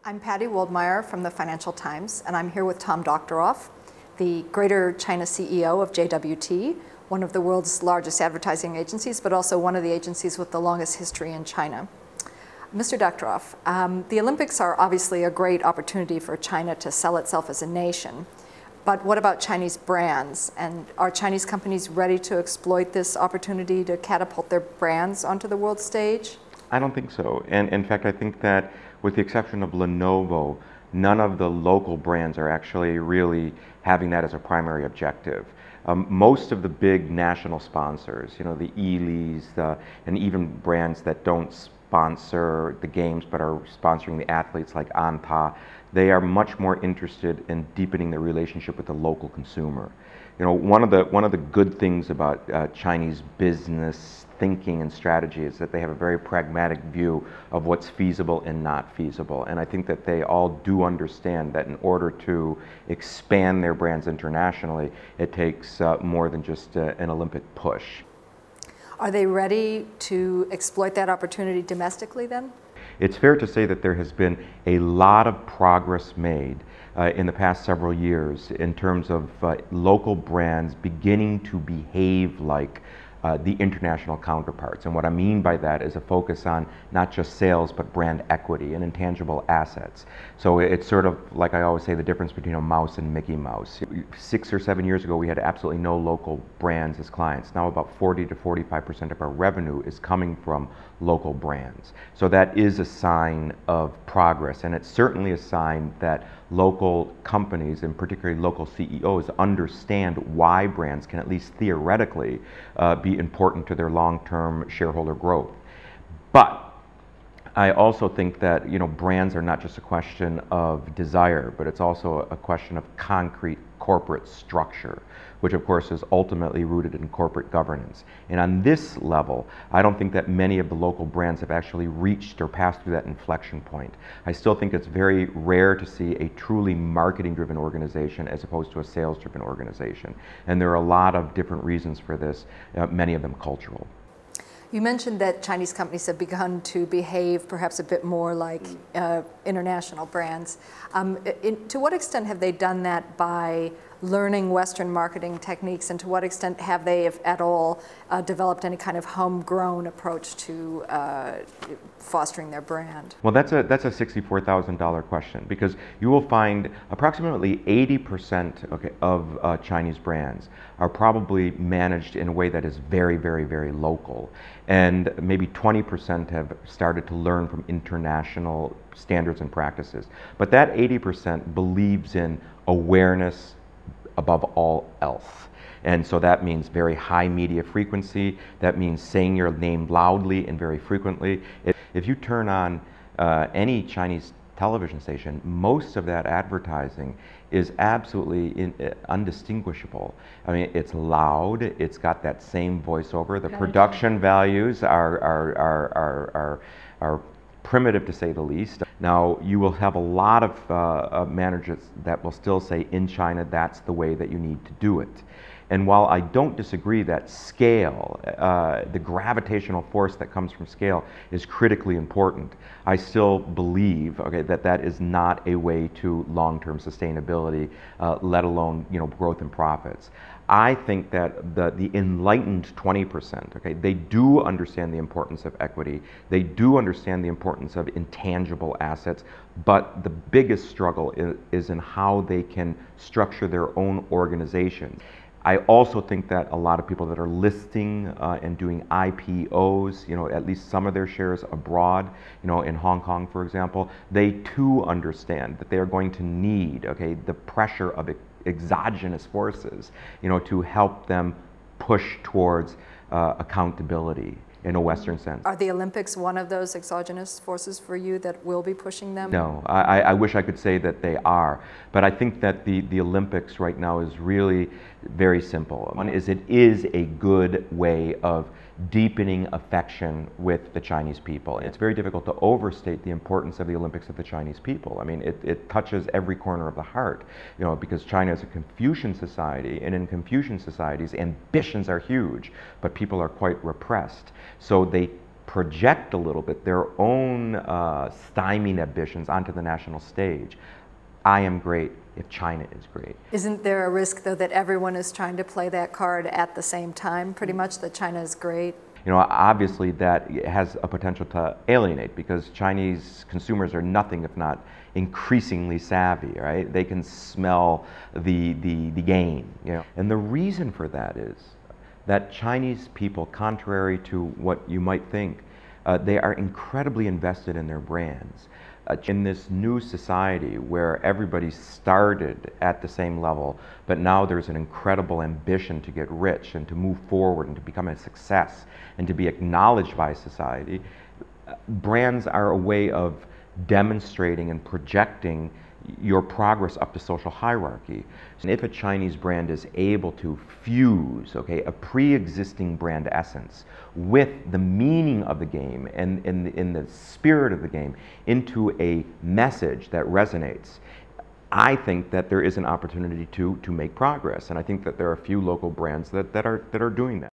I'm Patti Waldmeir from the Financial Times, and I'm here with Tom Doctoroff, the Greater China CEO of JWT, one of the world's largest advertising agencies, but also one of the agencies with the longest history in China. Mr. Doctoroff, the Olympics are obviously a great opportunity for China to sell itself as a nation, but what about Chinese brands? And are Chinese companies ready to exploit this opportunity to catapult their brands onto the world stage? I don't think so. And in fact, I think that with the exception of Lenovo, none of the local brands are actually really having that as a primary objective. Most of the big national sponsors, the Elis, and even brands that don't sponsor the games but are sponsoring the athletes like Anta, they are much more interested in deepening their relationship with the local consumer. One of the good things about Chinese business thinking and strategy is that they have a very pragmatic view of what's feasible and not feasible. And I think that they all do understand that in order to expand their brands internationally, it takes more than just an Olympic push. Are they ready to exploit that opportunity domestically then? It's fair to say that there has been a lot of progress made in the past several years in terms of local brands beginning to behave like the international counterparts. And what I mean by that is a focus on not just sales, but brand equity and intangible assets. So it's sort of like I always say, the difference between a mouse and Mickey Mouse. 6 or 7 years ago, we had absolutely no local brands as clients. Now about 40 to 45% of our revenue is coming from local brands. So that is a sign of progress, and it's certainly a sign that local companies, and particularly local CEOs, understand why brands can at least theoretically be important to their long-term shareholder growth. But I also think that brands are not just a question of desire, but it's also a question of concrete corporate structure, which of course is ultimately rooted in corporate governance. And on this level, I don't think that many of the local brands have actually reached or passed through that inflection point. I still think it's very rare to see a truly marketing-driven organization as opposed to a sales-driven organization. And there are a lot of different reasons for this, many of them cultural. You mentioned that Chinese companies have begun to behave perhaps a bit more like international brands. To what extent have they done that by learning Western marketing techniques, and to what extent have they, if at all, developed any kind of homegrown approach to fostering their brand? Well, that's a $64,000 question, because you will find approximately 80% of Chinese brands are probably managed in a way that is very, very, very local. And maybe 20% have started to learn from international standards and practices. But that 80% believes in awareness above all else. And so that means very high media frequency. That means saying your name loudly and very frequently. If you turn on any Chinese television station, most of that advertising is absolutely undistinguishable. I mean, it's loud, it's got that same voiceover, the production values are primitive to say the least. Now, you will have a lot of managers that will still say, in China, that's the way that you need to do it. And while I don't disagree that scale, the gravitational force that comes from scale is critically important, I still believe that is not a way to long-term sustainability, let alone growth and profits. I think that the enlightened 20%, they do understand the importance of equity, they do understand the importance of intangible assets, but the biggest struggle is in how they can structure their own organization. I also think that a lot of people that are listing and doing IPOs, at least some of their shares abroad, in Hong Kong, for example, they too understand that they are going to need, the pressure of exogenous forces, to help them push towards accountability in a Western sense. Are the Olympics one of those exogenous forces for you that will be pushing them? No, I wish I could say that they are, but I think that the Olympics right now is really very simple. One is it is a good way of deepening affection with the Chinese people. It's very difficult to overstate the importance of the Olympics of the Chinese people. I mean, it touches every corner of the heart, because China is a Confucian society, and in Confucian societies, ambitions are huge, but people are quite repressed. So they project a little bit their own stymied ambitions onto the national stage. I am great if China is great. Isn't there a risk, though, that everyone is trying to play that card at the same time, pretty much, that China is great? You know, obviously that has a potential to alienate, because Chinese consumers are nothing if not increasingly savvy, right? They can smell the game, you know. And the reason for that is that Chinese people, contrary to what you might think, they are incredibly invested in their brands. In this new society where everybody started at the same level, but now there's an incredible ambition to get rich and to move forward and to become a success and to be acknowledged by society, brands are a way of demonstrating and projecting your progress up the social hierarchy. And if a Chinese brand is able to fuse, okay, a pre-existing brand essence with the meaning of the game and in the spirit of the game into a message that resonates, I think that there is an opportunity to make progress. And I think that there are a few local brands that are doing that.